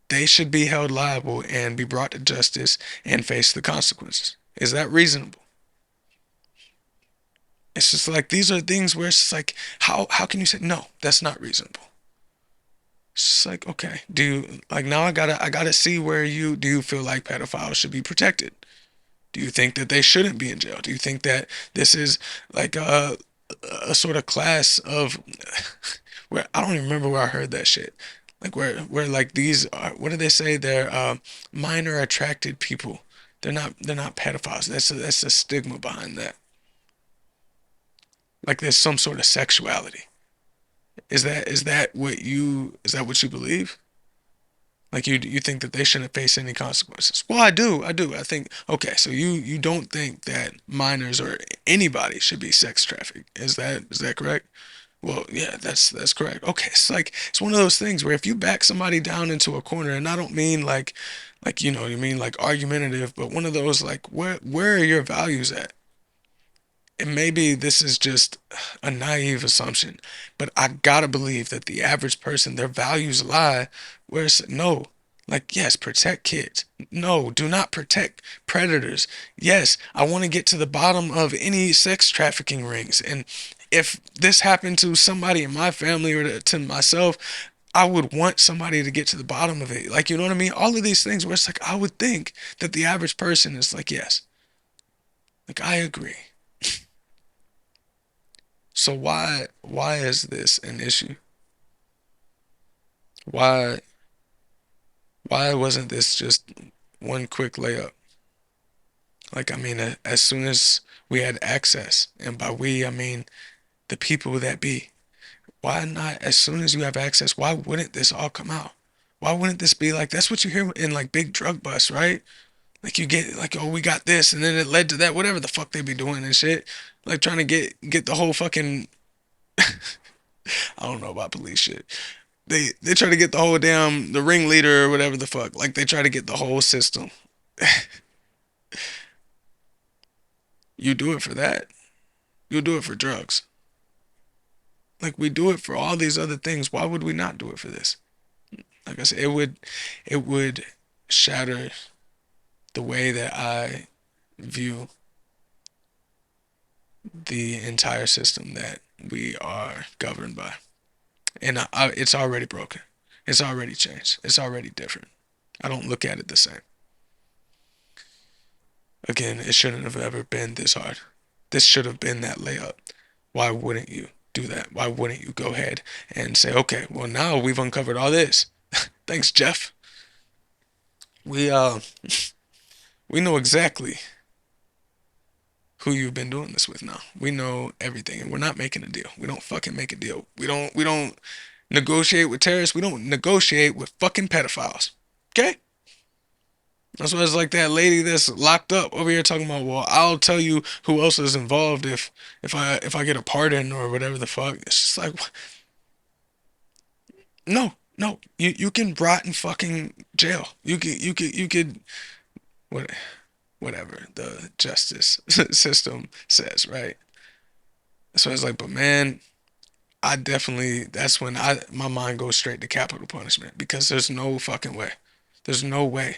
they should be held liable and be brought to justice and face the consequences. Is that reasonable? It's just like these are things where it's just like, how can you say no? That's not reasonable. It's just like, okay, do you like now I gotta see where you do you feel like pedophiles should be protected? Do you think that they shouldn't be in jail? Do you think that this is like a sort of class of where I don't even remember where I heard that shit. Like where like these are, what do they say? They're minor attracted people. They're not pedophiles. That's a stigma behind that. Like there's some sort of sexuality. Is that what you believe? Like you think that they shouldn't face any consequences? Well, I do. I think okay. So you don't think that minors or anybody should be sex trafficked? Is that correct? Well, yeah, that's correct. Okay, it's like it's one of those things where if you back somebody down into a corner, and I don't mean like you mean like argumentative, but one of those like where are your values at? And maybe this is just a naive assumption, but I gotta believe that the average person, their values lie where it's no, like, yes, protect kids. No, do not protect predators. Yes, I want to get to the bottom of any sex trafficking rings. And if this happened to somebody in my family or to myself, I would want somebody to get to the bottom of it. Like, you know what I mean? All of these things where it's like, I would think that the average person is like, yes, like, I agree. So why is this an issue? Why why wasn't this just one quick layup? Like I mean, as soon as we had access, and by we I mean the people that be, Why not, as soon as you have access, why wouldn't this all come out? Why wouldn't this be like, that's what you hear in like big drug busts, right? Like you get like, oh, we got this, and then it led to that, whatever the fuck they be doing and shit. Like trying to get the whole fucking I don't know about police shit. They try to get the whole damn the ringleader or whatever the fuck. Like they try to get the whole system. You do it for that. You'll do it for drugs. Like we do it for all these other things. Why would we not do it for this? Like I said, it would shatter the way that I view the entire system that we are governed by. And it's already broken. It's already changed. It's already different. I don't look at it the same. Again, it shouldn't have ever been this hard. This should have been that layup. Why wouldn't you do that? Why wouldn't you go ahead and say, okay, well now we've uncovered all this. Thanks, Jeff. We uh we know exactly who you've been doing this with now. We know everything, and we're not making a deal. We don't fucking make a deal. We don't negotiate with terrorists. We don't negotiate with fucking pedophiles. Okay? That's why it's like that lady that's locked up over here talking about, well, I'll tell you who else is involved if I get a pardon or whatever the fuck. It's just like no, no. You can rot in fucking jail. You could what whatever the justice system says, right? So it's like, but man, I definitely that's when I my mind goes straight to capital punishment because there's no fucking way. There's no way.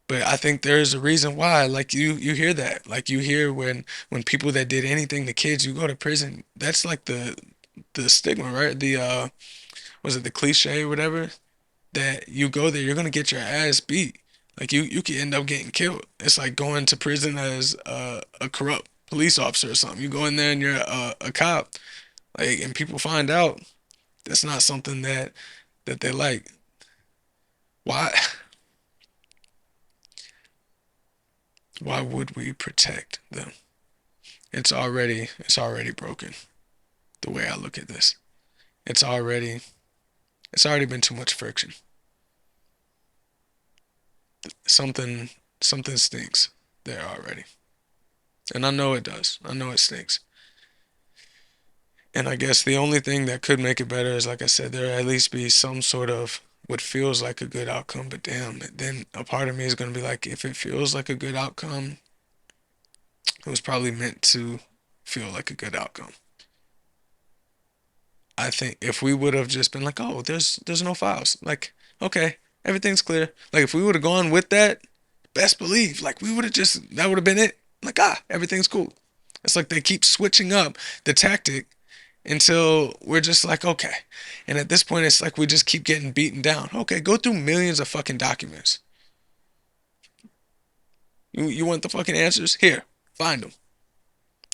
But I think there's a reason why. Like you hear that. Like you hear when people that did anything to kids, you go to prison. That's like the stigma, right? The was it the cliche or whatever? That you go there, you're gonna get your ass beat. Like you could end up getting killed. It's like going to prison as a corrupt police officer or something. You go in there and you're a cop, like, and people find out. That's not something that they like. Why? Why would we protect them? It's already broken. The way I look at this, it's already it's already been too much friction. Something something stinks there already, and I know it does. I know it stinks. And I guess the only thing that could make it better is, like I said, there at least be some sort of what feels like a good outcome. But damn, then a part of me is gonna be like, if it feels like a good outcome, it was probably meant to feel like a good outcome. I think if we would have just been like, oh, there's no files, like, okay, everything's clear. Like if we would have gone with that, best believe, like we would have just that would have been it. Like everything's cool. It's like they keep switching up the tactic until we're just like, okay. And at this point, it's like we just keep getting beaten down. Okay, go through millions of fucking documents. You want the fucking answers? Here, find them.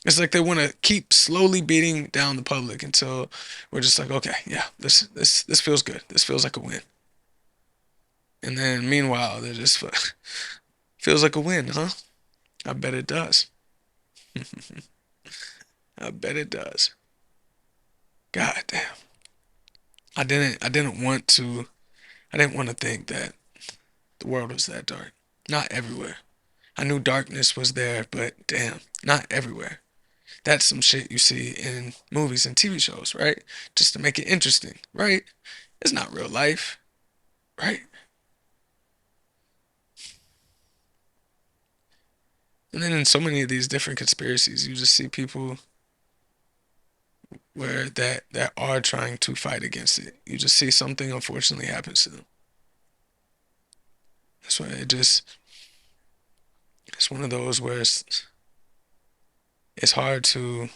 It's like they want to keep slowly beating down the public until we're just like, okay, yeah, this feels good. This feels like a win. And then meanwhile, they're just feels like a win, huh? I bet it does. I bet it does. God damn. I didn't want to think that the world was that dark. Not everywhere. I knew darkness was there, but damn, not everywhere. That's some shit you see in movies and TV shows, right? Just to make it interesting, right? It's not real life, right? And then in so many of these different conspiracies, you just see people where that are trying to fight against it. You just see something unfortunately happens to them. That's why it's one of those where it's hard to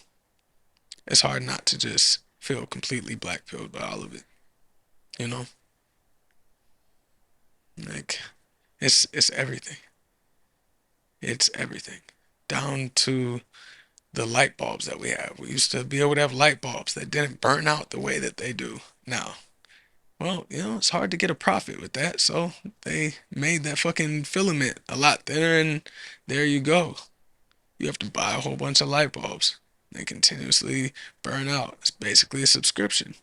it's hard not to just feel completely black pilled by all of it. You know, like it's everything. It's everything down to the light bulbs that we have. We used to be able to have light bulbs that didn't burn out the way that they do now. Well, it's hard to get a profit with that, so they made that fucking filament a lot thinner, and there you go. You have to buy a whole bunch of light bulbs. They continuously burn out. It's basically a subscription.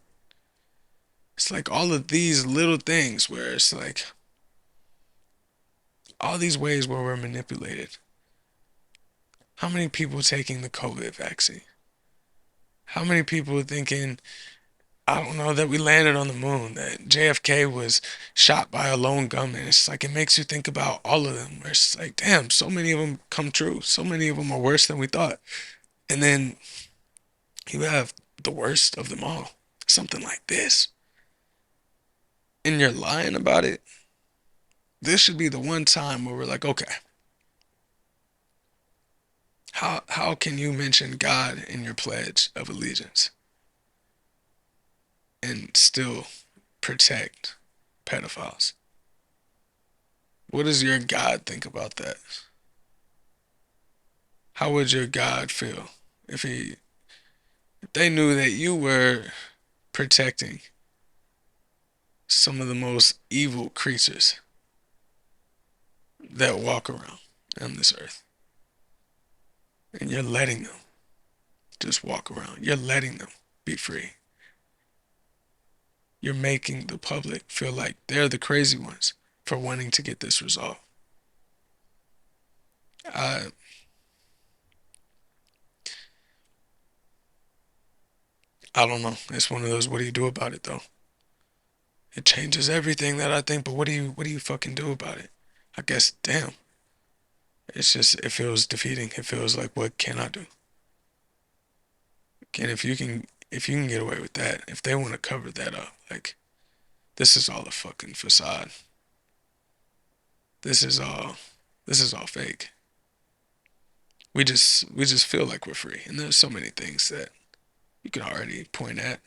It's like all of these little things where it's like all these ways where we're manipulated. How many people taking the COVID vaccine? How many people thinking, I don't know, that we landed on the moon, that JFK was shot by a lone gunman? It's like it makes you think about all of them. Where it's like, damn, so many of them come true. So many of them are worse than we thought. And then you have the worst of them all, something like this, and you're lying about it. This should be the one time where we're like, okay, how can you mention God in your pledge of allegiance and still protect pedophiles? What does your God think about that? How would your God feel if he if they knew that you were protecting some of the most evil creatures that walk around on this earth, and you're letting them just walk around? You're letting them be free. You're making the public feel like they're the crazy ones for wanting to get this resolved. I I don't know. It's one of those. What do you do about it though? It changes everything that I think. But what do you fucking do about it? I guess damn. It's just it feels defeating. It feels like what can I do? And if you can get away with that, if they want to cover that up, like this is all a fucking facade. This is all this is all fake. We just feel like we're free, and there's so many things that you can already point at.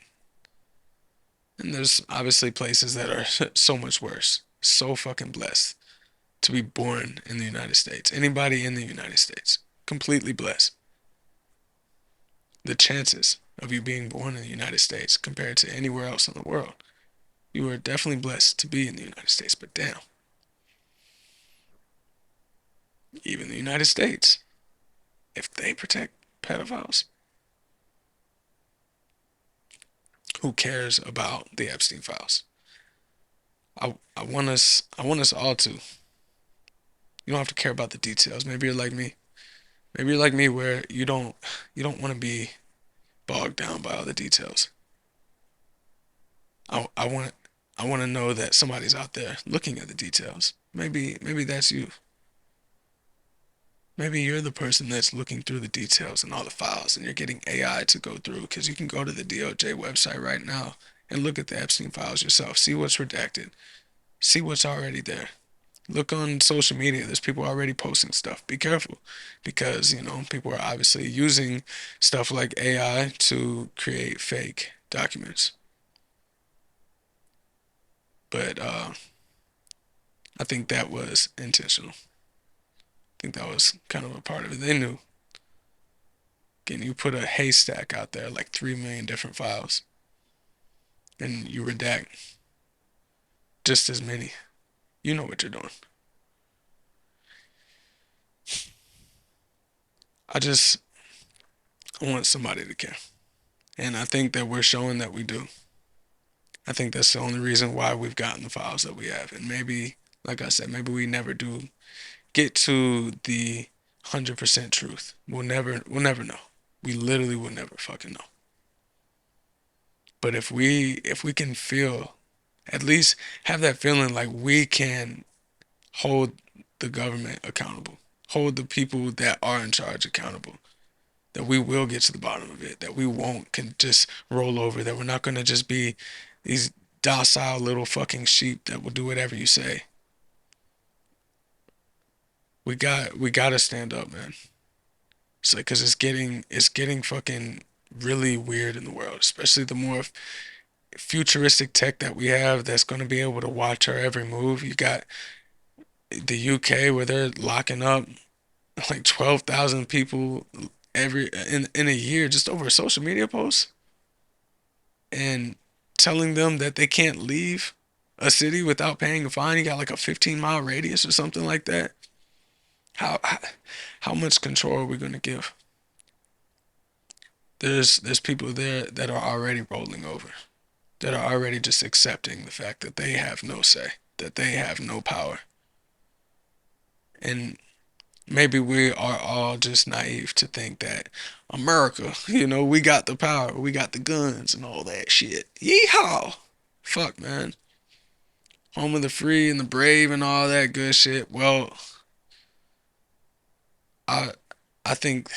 And there's obviously places that are so much worse. So fucking blessed to be born in the United States. Anybody in the United States, completely blessed. The chances of you being born in the United States compared to anywhere else in the world, you are definitely blessed to be in the United States. But damn, even the United States, if they protect pedophiles, who cares about the Epstein Files? I want us all to. You don't have to care about the details. Maybe you're like me. Maybe you're like me where you don't want to be bogged down by all the details. I want to know that somebody's out there looking at the details. Maybe that's you. Maybe you're the person that's looking through the details and all the files, and you're getting AI to go through because you can go to the DOJ website right now and look at the Epstein files yourself. See what's redacted. See what's already there. Look on social media. There's people already posting stuff. Be careful because, people are obviously using stuff like AI to create fake documents. But I think that was intentional. I think that was kind of a part of it. They knew. Again, you put a haystack out there, like 3 million different files, and you redact just as many. You know what you're doing. I just want somebody to care. And I think that we're showing that we do. I think that's the only reason why we've gotten the files that we have. And maybe, like I said, maybe we never do get to the 100% truth. We'll never know. We literally will never fucking know. But if we can feel, at least have that feeling like we can hold the government accountable, hold the people that are in charge accountable, that we will get to the bottom of it, that we won't can just roll over, that we're not gonna just be these docile little fucking sheep that will do whatever you say. We gotta stand up, man. It's like, cause it's getting fucking really weird in the world, especially the more futuristic tech that we have that's going to be able to watch our every move. You got the UK where they're locking up like 12,000 people every in a year just over a social media post and telling them that they can't leave a city without paying a fine. You got like a 15-mile radius or something like that. How how much control are we going to give? There's people there that are already rolling over, that are already just accepting the fact that they have no say, that they have no power. And maybe we are all just naive to think that America, we got the power, we got the guns and all that shit. Yeehaw! Fuck, man. Home of the free and the brave and all that good shit. Well, I I think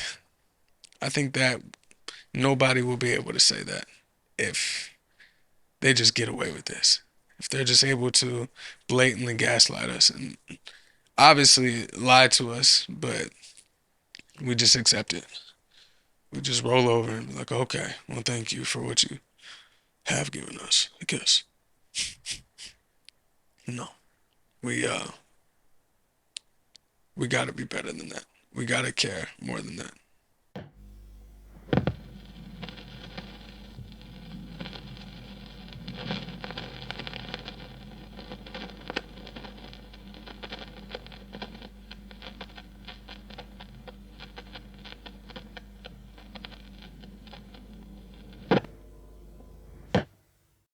I think that nobody will be able to say that if they just get away with this. If they're just able to blatantly gaslight us and obviously lie to us, but we just accept it. We just roll over and be like, okay, well, thank you for what you have given us, I guess. No, we uh, we gotta be better than that. We gotta care more than that.